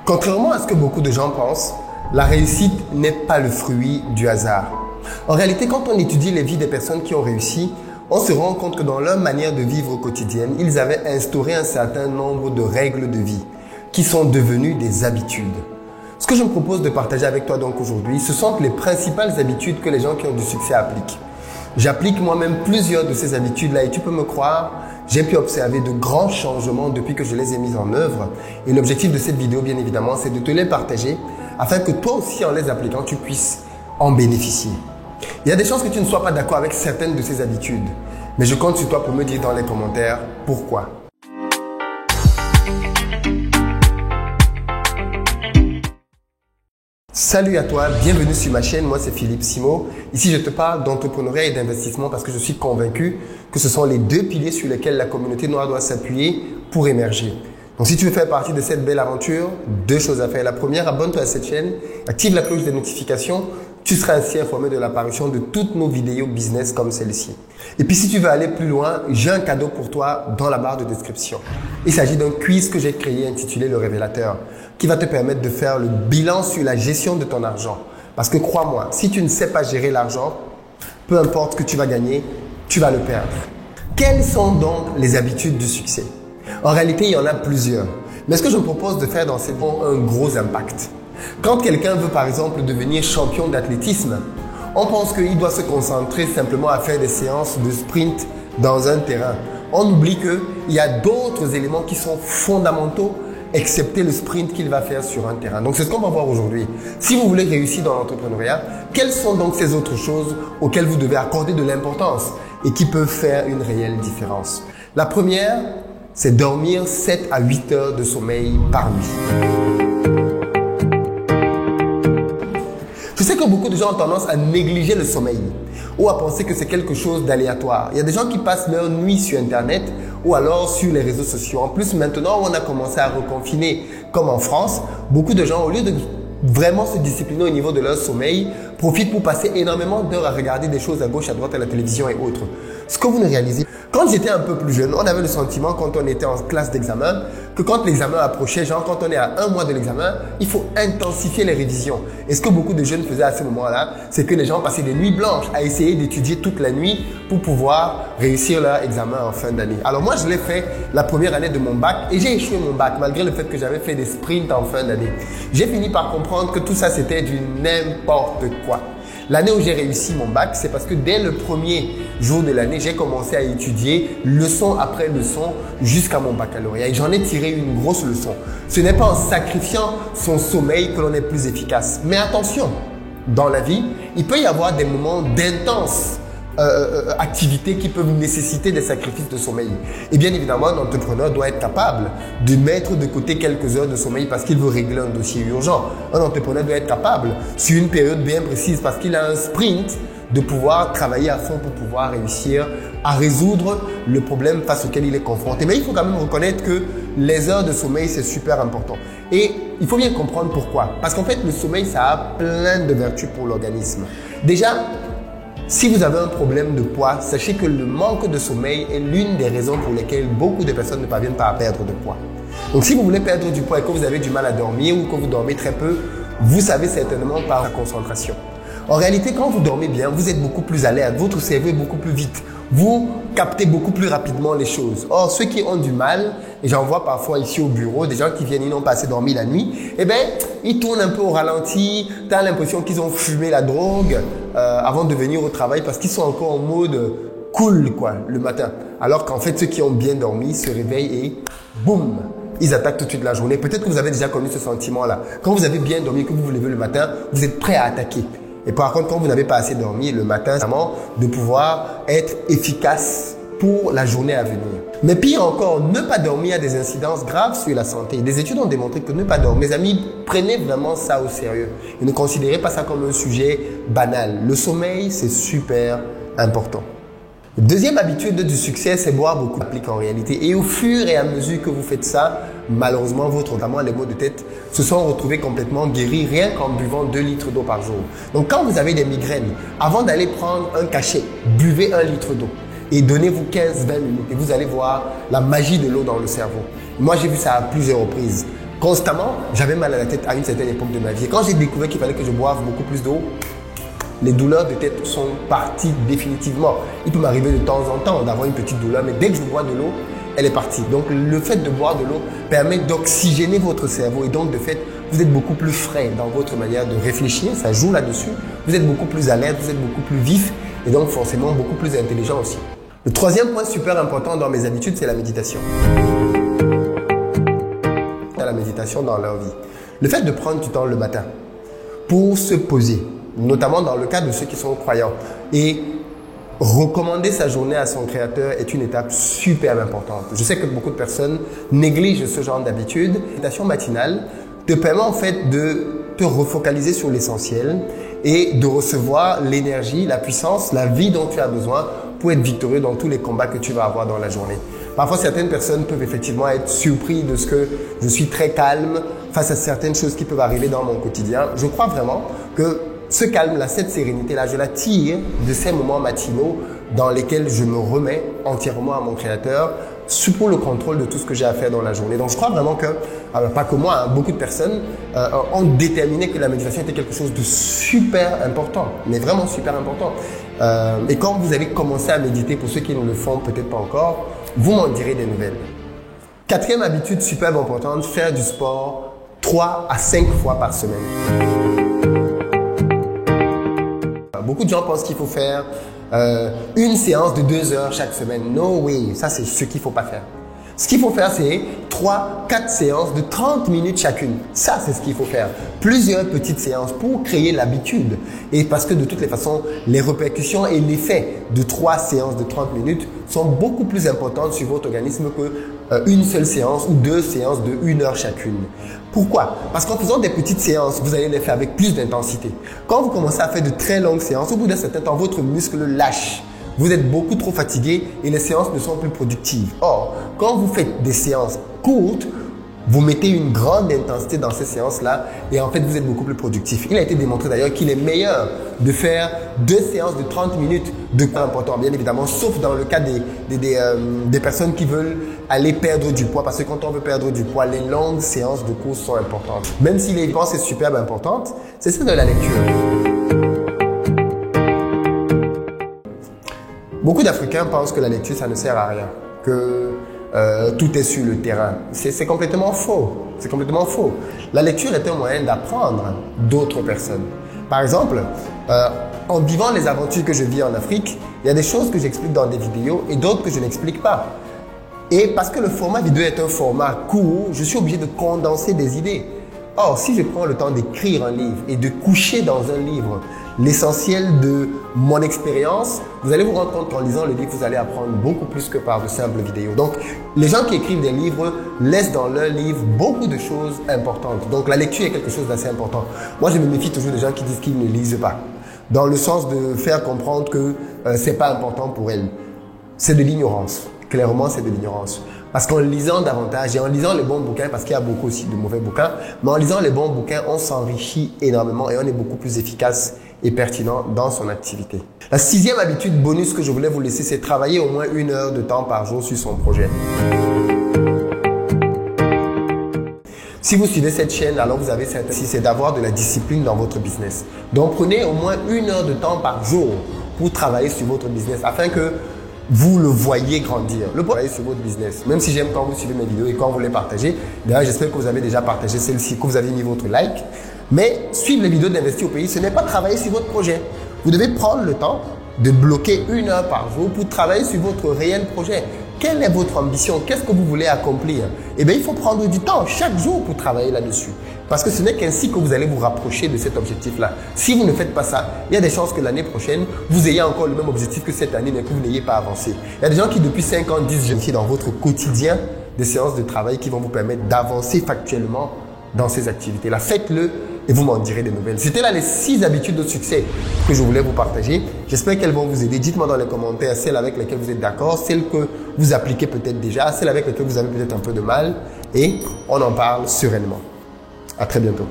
Contrairement à ce que beaucoup de gens pensent, la réussite n'est pas le fruit du hasard. En réalité, quand on étudie les vies des personnes qui ont réussi, on se rend compte que dans leur manière de vivre quotidienne, ils avaient instauré un certain nombre de règles de vie qui sont devenues des habitudes. Ce que je me propose de partager avec toi donc aujourd'hui, ce sont les principales habitudes que les gens qui ont du succès appliquent. J'applique moi-même plusieurs de ces habitudes-là et tu peux me croire, j'ai pu observer de grands changements depuis que je les ai mises en œuvre. Et l'objectif de cette vidéo, bien évidemment, c'est de te les partager afin que toi aussi, en les appliquant, tu puisses en bénéficier. Il y a des chances que tu ne sois pas d'accord avec certaines de ces habitudes, mais je compte sur toi pour me dire dans les commentaires pourquoi. Salut à toi, bienvenue sur ma chaîne, moi c'est Philippe Simo. Ici je te parle d'entrepreneuriat et d'investissement parce que je suis convaincu que ce sont les deux piliers sur lesquels la communauté noire doit s'appuyer pour émerger. Donc si tu veux faire partie de cette belle aventure, deux choses à faire. La première, abonne-toi à cette chaîne, active la cloche des notifications, tu seras ainsi informé de l'apparition de toutes nos vidéos business comme celle-ci. Et puis si tu veux aller plus loin, j'ai un cadeau pour toi dans la barre de description. Il s'agit d'un quiz que j'ai créé intitulé Le Révélateur, qui va te permettre de faire le bilan sur la gestion de ton argent. Parce que crois-moi, si tu ne sais pas gérer l'argent, peu importe ce que tu vas gagner, tu vas le perdre. Quelles sont donc les habitudes du succès? En réalité, il y en a plusieurs. Mais ce que je me propose de faire dans ces vidéos a un gros impact. Quand quelqu'un veut par exemple devenir champion d'athlétisme, on pense qu'il doit se concentrer simplement à faire des séances de sprint dans un terrain. On oublie qu'il y a d'autres éléments qui sont fondamentaux excepté le sprint qu'il va faire sur un terrain. Donc c'est ce qu'on va voir aujourd'hui. Si vous voulez réussir dans l'entrepreneuriat, quelles sont donc ces autres choses auxquelles vous devez accorder de l'importance et qui peuvent faire une réelle différence? La première, c'est dormir 7 à 8 heures de sommeil par nuit. Je sais que beaucoup de gens ont tendance à négliger le sommeil ou à penser que c'est quelque chose d'aléatoire. Il y a des gens qui passent leur nuit sur Internet ou alors sur les réseaux sociaux. En plus, maintenant, on a commencé à reconfiner, comme en France, beaucoup de gens, au lieu de vraiment se discipliner au niveau de leur sommeil, profitent pour passer énormément d'heures à regarder des choses à gauche, à droite, à la télévision et autres. Ce que vous ne réalisez pas. Quand j'étais un peu plus jeune, on avait le sentiment quand on était en classe d'examen que quand l'examen approchait, genre quand on est à un mois de l'examen, il faut intensifier les révisions. Et ce que beaucoup de jeunes faisaient à ce moment-là, c'est que les gens passaient des nuits blanches à essayer d'étudier toute la nuit pour pouvoir réussir leur examen en fin d'année. Alors moi, je l'ai fait la première année de mon bac et j'ai échoué mon bac malgré le fait que j'avais fait des sprints en fin d'année. J'ai fini par comprendre que tout ça, c'était du n'importe quoi. L'année où j'ai réussi mon bac, c'est parce que dès le premier jour de l'année, j'ai commencé à étudier leçon après leçon jusqu'à mon baccalauréat. Et j'en ai tiré une grosse leçon. Ce n'est pas en sacrifiant son sommeil que l'on est plus efficace. Mais attention, dans la vie, il peut y avoir des moments d'intense activités qui peuvent nécessiter des sacrifices de sommeil. Et bien évidemment, un entrepreneur doit être capable de mettre de côté quelques heures de sommeil parce qu'il veut régler un dossier urgent. Un entrepreneur doit être capable, sur une période bien précise, parce qu'il a un sprint, de pouvoir travailler à fond pour pouvoir réussir à résoudre le problème face auquel il est confronté. Mais il faut quand même reconnaître que les heures de sommeil, c'est super important. Et il faut bien comprendre pourquoi. Parce qu'en fait, le sommeil, ça a plein de vertus pour l'organisme. Déjà, si vous avez un problème de poids, sachez que le manque de sommeil est l'une des raisons pour lesquelles beaucoup de personnes ne parviennent pas à perdre de poids. Donc si vous voulez perdre du poids et que vous avez du mal à dormir ou que vous dormez très peu, vous savez certainement par la concentration. En réalité, quand vous dormez bien, vous êtes beaucoup plus alerte, votre cerveau est beaucoup plus vite. Vous captez beaucoup plus rapidement les choses. Or, ceux qui ont du mal, et j'en vois parfois ici au bureau, des gens qui viennent, ils n'ont pas assez dormi la nuit, eh bien, ils tournent un peu au ralenti, tu as l'impression qu'ils ont fumé la drogue avant de venir au travail parce qu'ils sont encore en mode cool quoi, le matin. Alors qu'en fait, ceux qui ont bien dormi se réveillent et boum, ils attaquent tout de suite la journée. Peut-être que vous avez déjà connu ce sentiment-là. Quand vous avez bien dormi, que vous vous levez le matin, vous êtes prêt à attaquer. Et par contre, quand vous n'avez pas assez dormi le matin, c'est vraiment de pouvoir être efficace pour la journée à venir. Mais pire encore, ne pas dormir a des incidences graves sur la santé. Des études ont démontré que ne pas dormir, mes amis, prenez vraiment ça au sérieux. Et ne considérez pas ça comme un sujet banal. Le sommeil, c'est super important. Deuxième habitude du succès, c'est boire beaucoup d'appliques en réalité. Et au fur et à mesure que vous faites ça, malheureusement, notamment les maux de tête, se sont retrouvés complètement guéris rien qu'en buvant 2 litres d'eau par jour. Donc quand vous avez des migraines, avant d'aller prendre un cachet, buvez 1 litre d'eau et donnez-vous 15-20 minutes et vous allez voir la magie de l'eau dans le cerveau. Moi, j'ai vu ça à plusieurs reprises. constamment, j'avais mal à la tête à une certaine époque de ma vie. Et quand j'ai découvert qu'il fallait que je boive beaucoup plus d'eau, les douleurs de tête sont parties définitivement. Il peut m'arriver de temps en temps d'avoir une petite douleur, mais dès que je bois de l'eau, elle est partie. Donc, le fait de boire de l'eau permet d'oxygéner votre cerveau et donc, de fait, vous êtes beaucoup plus frais dans votre manière de réfléchir. Ça joue là-dessus. Vous êtes beaucoup plus alerte, vous êtes beaucoup plus vif et donc, forcément, beaucoup plus intelligent aussi. Le troisième point super important dans mes habitudes, c'est la méditation. La méditation dans leur vie. Le fait de prendre du temps le matin pour se poser, notamment dans le cas de ceux qui sont croyants, et recommander sa journée à son créateur est une étape super importante. Je sais que beaucoup de personnes négligent ce genre d'habitude. La méditation matinale te permet en fait de te refocaliser sur l'essentiel et de recevoir l'énergie, la puissance, la vie dont tu as besoin pour être victorieux dans tous les combats que tu vas avoir dans la journée. Parfois, certaines personnes peuvent effectivement être surpris de ce que je suis très calme face à certaines choses qui peuvent arriver dans mon quotidien. Je crois vraiment que ce calme-là, cette sérénité-là, je la tire de ces moments matinaux dans lesquels je me remets entièrement à mon créateur pour le contrôle de tout ce que j'ai à faire dans la journée. Donc, je crois vraiment que, pas que moi, hein, beaucoup de personnes ont déterminé que la méditation était quelque chose de super important, mais vraiment super important. Et quand vous allez commencer à méditer, pour ceux qui ne le font peut-être pas encore, vous m'en direz des nouvelles. Quatrième habitude super importante, faire du sport 3 à 5 fois par semaine. Beaucoup de gens pensent qu'il faut faire une séance de 2 heures chaque semaine. No way, ça c'est ce qu'il ne faut pas faire. Ce qu'il faut faire, c'est 3-4 séances de 30 minutes chacune. Ça, c'est ce qu'il faut faire. Plusieurs petites séances pour créer l'habitude. Et parce que de toutes les façons, les répercussions et l'effet de 3 séances de 30 minutes sont beaucoup plus importantes sur votre organisme que une seule séance ou 2 séances de 1 heure chacune. Pourquoi? Parce qu'en faisant des petites séances, vous allez les faire avec plus d'intensité. Quand vous commencez à faire de très longues séances, au bout d'un certain temps, votre muscle lâche. Vous êtes beaucoup trop fatigué et les séances ne sont plus productives. Or, quand vous faites des séances courtes, vous mettez une grande intensité dans ces séances-là et en fait, vous êtes beaucoup plus productif. Il a été démontré d'ailleurs qu'il est meilleur de faire 2 séances de 30 minutes de poids important, bien évidemment, sauf dans le cas des personnes qui veulent aller perdre du poids. Parce que quand on veut perdre du poids, les longues séances de course sont importantes. Même si les dépenses sont superbe importantes, c'est celle de la lecture. Beaucoup d'Africains pensent que la lecture, ça ne sert à rien, que tout est sur le terrain. C'est complètement faux. C'est complètement faux. La lecture est un moyen d'apprendre d'autres personnes. Par exemple, en vivant les aventures que je vis en Afrique, il y a des choses que j'explique dans des vidéos et d'autres que je n'explique pas. Et parce que le format vidéo est un format court, je suis obligé de condenser des idées. Or, si je prends le temps d'écrire un livre et de coucher dans un livre l'essentiel de mon expérience, vous allez vous rendre compte qu'en lisant le livre, vous allez apprendre beaucoup plus que par de simples vidéos. Donc, les gens qui écrivent des livres laissent dans leur livre beaucoup de choses importantes. Donc, la lecture est quelque chose d'assez important. Moi, je me méfie toujours des gens qui disent qu'ils ne lisent pas, dans le sens de faire comprendre que c'est pas important pour elles. C'est de l'ignorance. Clairement, c'est de l'ignorance. Parce qu'en lisant davantage et en lisant les bons bouquins, parce qu'il y a beaucoup aussi de mauvais bouquins, mais en lisant les bons bouquins, on s'enrichit énormément et on est beaucoup plus efficace et pertinent dans son activité. La 6e habitude bonus que je voulais vous laisser, c'est travailler au moins 1 heure de temps par jour sur son projet. Si vous suivez cette chaîne, alors vous avez cette c'est d'avoir de la discipline dans votre business. Donc prenez au moins 1 heure de temps par jour pour travailler sur votre business afin que vous le voyez grandir. Le travail sur votre business. Même si j'aime quand vous suivez mes vidéos et quand vous les partagez. D'ailleurs, j'espère que vous avez déjà partagé celle-ci, que vous avez mis votre like. Mais suivre les vidéos d'Investir au pays, ce n'est pas travailler sur votre projet. Vous devez prendre le temps de bloquer 1 heure par jour pour travailler sur votre réel projet. Quelle est votre ambition? Qu'est-ce que vous voulez accomplir? Eh bien, il faut prendre du temps chaque jour pour travailler là-dessus. Parce que ce n'est qu'ainsi que vous allez vous rapprocher de cet objectif-là. Si vous ne faites pas ça, il y a des chances que l'année prochaine, vous ayez encore le même objectif que cette année, mais que vous n'ayez pas avancé. Il y a des gens qui, depuis 5 ans, disent « je suis dans votre quotidien des séances de travail qui vont vous permettre d'avancer factuellement dans ces activités-là. » Faites-le et vous m'en direz des nouvelles. C'était là les 6 habitudes de succès que je voulais vous partager. J'espère qu'elles vont vous aider. Dites-moi dans les commentaires celles avec lesquelles vous êtes d'accord, celles que vous appliquez peut-être déjà, celles avec lesquelles vous avez peut-être un peu de mal et on en parle sereinement. À très bientôt.